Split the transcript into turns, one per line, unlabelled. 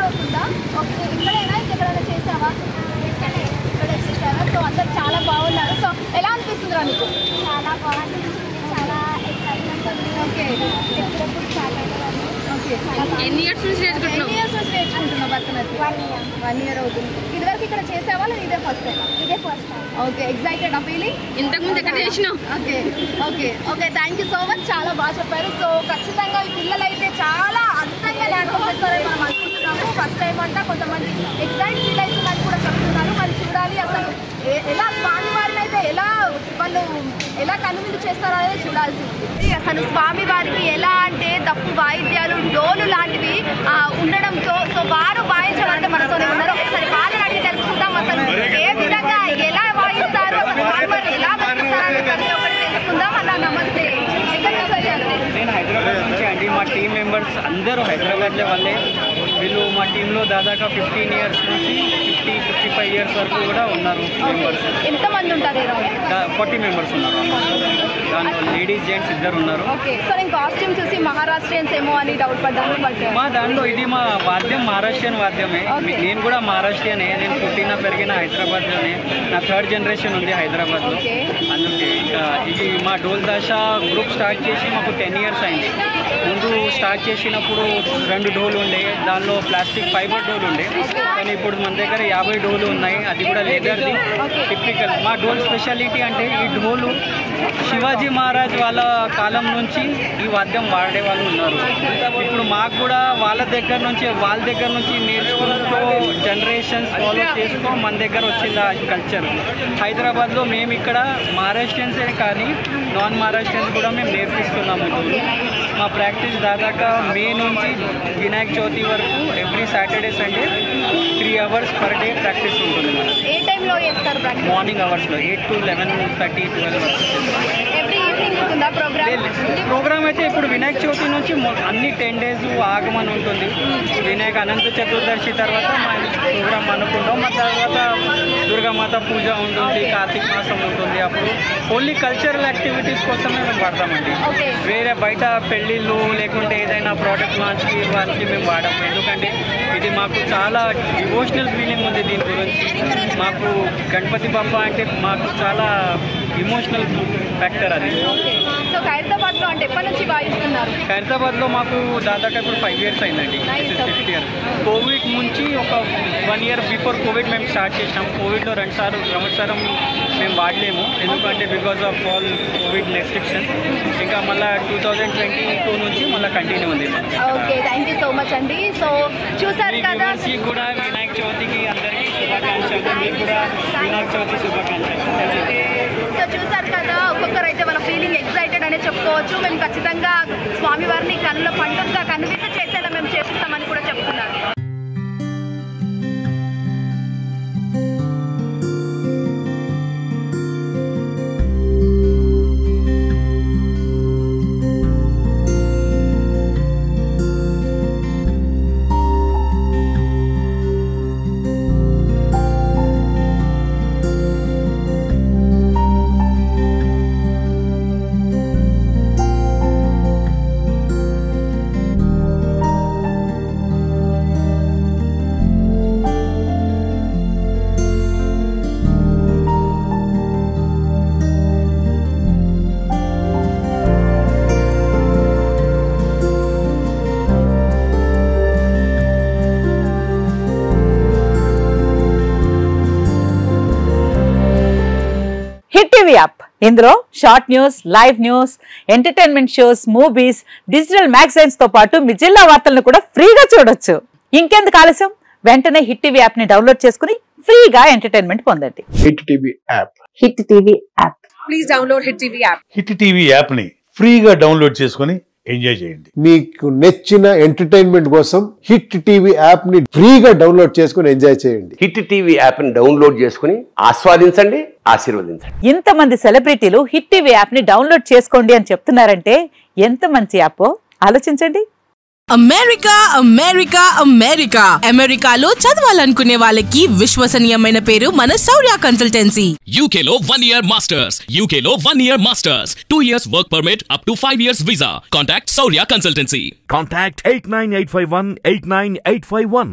అవుతుందా? ఓకే, ఇక్కడైనా ఇంకెక్కడైనా చేసావా? ఇక్కడ చేసావా? సో అందరు చాలా బాగున్నారు. సో ఎలా అనిపిస్తుందిరా నీకు?
చాలా బాగుంటుంది, చాలా ఎక్సైట్మెంట్ ఉంది.
ఓకే,
ఎప్పుడెప్పుడు స్టార్ట్ అవుతుంది.
ఓకే.
ఎన్ని ఇయర్స్ నుంచి నేర్చుకుంటున్నావు?
10 years నుంచి నేర్చుకుంటున్నావు భరతనాట్యం? 1 year అవుతుంది. ఇదివరకు ఇక్కడ చేసావా లేదా ఇదే ఫస్ట్ టైం?
ఇదే ఫస్ట్ టైం.
ఓకే, ఎక్సైటెడ్ ఆ ఫీలింగ్?
ఇంతకుముందు ఎక్కడ చేసినావు?
Okay okay okay, thank you so much, చాలా బాగా చెప్పారు. సో ఖచ్చితంగా ఈ పిల్లలు అయితే చాలా అందంగా డాన్స్ చేస్తారని మనం అనుకుంటున్నాము. ఫస్ట్ టైం అంట, కొంతమంది ఎక్సైట్ ఫీల్ అవుతుందని కూడా చెప్తున్నారు. మరి చూడాలి అసలు ఎలా స్వామివారిని అయితే వాళ్ళు ఎలా కనువిందు చేస్తారో అనేది చూడాల్సి ఉంది. అసలు స్వామివారికి ఎలా అంటే దప్పు వాయిద్యాలు, డోలు లాంటివి ఉండడంతో సో వారు వాయించడానికి మనతోనే ఉన్నారు. ఒకసారి వాళ్ళని అడిగి తెలుసుకుందాం అసలు ఏ విధంగా ఎలా వాయిస్తారు, అసలు స్వామివారు ఎలా వాయిస్తారు ప్రతి ఒక్కటి తెలుసుకుందాం. అలా నమస్తే, ఎక్కడి నుంచి వచ్చారు?
నేను హైదరాబాద్ నుంచి అండి. మా టీం మెంబర్స్ అందరూ హైదరాబాద్లో వాళ్ళే. వీళ్ళు మా టీంలో దాదాపు 15 years నుంచి 50-55 years వరకు కూడా ఉన్నారు మెంబర్స్.
ఎంతమంది ఉంటారు?
40 members ఉన్నారు. దాంట్లో లేడీస్ జెంట్స్ ఇద్దరు ఉన్నారు.
ఓకే, సో నేను కాస్ట్యూమ్ చూసి మహారాష్ట్రియన్స్ ఏమో అని డౌట్ పడ్డాను. బట్
మా దాంట్లో ఇది మా వాద్యం మహారాష్ట్రియన్ వాద్యమే. నేను కూడా మహారాష్ట్రియనే. నేను పుట్టిన పెరిగిన హైదరాబాద్లోనే. నా 3rd generation ఉంది హైదరాబాద్లో. అందుకే ఇంకా ఇది మా డోల్ దశ గ్రూప్ స్టార్ట్ చేసి మాకు 10 years అయింది. ముందు స్టార్ట్ చేసినప్పుడు 2 డోలు ఉండే, దానిలో ప్లాస్టిక్ ఫైబర్ డోలు ఉండే. కానీ ఇప్పుడు మన దగ్గర 50 డోలు ఉన్నాయి, అది కూడా లెదర్ది. టిపికల్ మా డోల్ స్పెషాలిటీ అంటే ఈ డోలు శివాజీ మహారాజ్ వాళ్ళ కాలం నుంచి ఈ వాద్యం వాడే వాళ్ళు ఉన్నారు. ఇప్పుడు మాకు కూడా వాళ్ళ దగ్గర నుంచి నేర్చుకుంటూ జనరేషన్స్ ఫాలో చేస్తూ మన దగ్గర వచ్చింది ఆ కల్చర్. హైదరాబాద్లో మేము ఇక్కడ మహారాష్ట్రియన్సే కానీ నాన్ మహారాష్ట్రియన్స్ కూడా మేము నేర్పిస్తున్నాము. మా ప్రాక్టీస్ దాదాపు మే నుంచి వినాయక చవితి వరకు every Saturday Sunday 3 hours per day practice ఉంటుంది.
ఏ టైంలో చేస్తారు ప్రాక్టీస్?
మార్నింగ్ అవర్స్లో 8 to 11:30, 12 వరకు.
ఎవ్రీ ఈవినింగ్ ఉంటుందా ప్రోగ్రామ్?
ప్రోగ్రామ్ అయితే ఇప్పుడు వినాయక చవితి నుంచి అన్ని 10 days ఆగమని ఉంటుంది. వినాయక అనంత చతుర్దశి తర్వాత మా ప్రోగ్రామ్ అనుకుంటాం. మా తర్వాత దుర్గామాత పూజ ఉంటుంది, కార్తీక మాసం ఉంటుంది. అప్పుడు ఓన్లీ కల్చరల్ యాక్టివిటీస్ కోసమే మేము వాడతామండి. వేరే బయట పెళ్ళిళ్ళు లేకుంటే ఏదైనా ప్రోడక్ట్ లాంచ్కి వాటికి మేము వాడము. ఎందుకంటే ఇది మాకు చాలా డివోషనల్ ఫీలింగ్ ఉంది దీని గురించి. మాకు గణపతి బప్ప అంటే మాకు చాలా ఇమోషనల్ ఫ్యాక్టర్ అది.
సో ఖైరతాబాద్లో అంటే ఎప్పటి నుంచి వాయిస్తున్నారు?
ఖైరతాబాద్లో మాకు దాదాపు ఇప్పుడు 5 years అయిందండి. 5th year. కోవిడ్ నుంచి ఒక 1 year బిఫోర్ కోవిడ్ మేము స్టార్ట్ చేసినాం. కోవిడ్లో 2 సంవత్సరం మేము వాడలేము, ఎందుకంటే because of all Covid restrictions. ఇంకా మళ్ళీ 2022 నుంచి మళ్ళీ కంటిన్యూ ఉంది.
Okay, thank you so much అండి. సో చూసారు కదా,
కూడా వినాయక చవితికి అందరికీ శుభాకాంక్షలు. మీకు కూడా వినాయక చవితి శుభాకాంక్షలు.
సో చూసారు కదా, ఒక్కొక్కరు అయితే వాళ్ళ ఫీలింగ్ ఎక్సైటెడ్ అనే చెప్పుకోవచ్చు. మేము ఖచ్చితంగా స్వామివారిని కళ్ళ పండుగగా కనువిందు చేసేలా మేము చేపిస్తామని కూడా చెప్తున్నారు.
హిట్ టీవీ యాప్, ఇందులో short news, live news, entertainment shows, movies, digital magazines తో పాటు మీ జిల్లా వార్తలను కూడా ఫ్రీగా చూడొచ్చు. ఇంకెందుకు ఆలస్యం, వెంటనే హిట్ టీవీ యాప్ ని డౌన్లోడ్ చేసుకుని ఫ్రీగా ఎంటర్టైన్మెంట్ పొందండి.
Hit TV app.
Hit TV app.
Please download hit TV app.
Hit TV app ని ఫ్రీగా డౌన్లోడ్ చేసుకుని ఎంజాయ్ చేయండి.
మీకు నచ్చిన ఎంటర్టైన్మెంట్ కోసం హిట్ టీవీ యాప్ ని ఫ్రీగా డౌన్లోడ్ చేసుకుని ఎంజాయ్ చేయండి.
హిట్ టీవీ యాప్ ని డౌన్లోడ్ చేసుకుని ఆస్వాదించండి, ఆశీర్వదించండి.
ఇంతమంది సెలబ్రిటీలు హిట్ టీవీ యాప్ ని డౌన్లోడ్ చేసుకోండి అని చెప్తున్నారంటే ఎంత మంచి యాప్ ఆలోచించండి.
అమెరికా అమెరికా అమెరికా అమెరికాలో చదవాలనుకునే వాళ్ళకి విశ్వసనీయమైన పేరు మన శౌర్య కన్సల్టెన్సీ.
UK లో 1 year masters, UK లో 1 year masters, 2 years work permit up to 5 years visa. Contact Shaurya Consultancy.
Contact 89851 89851.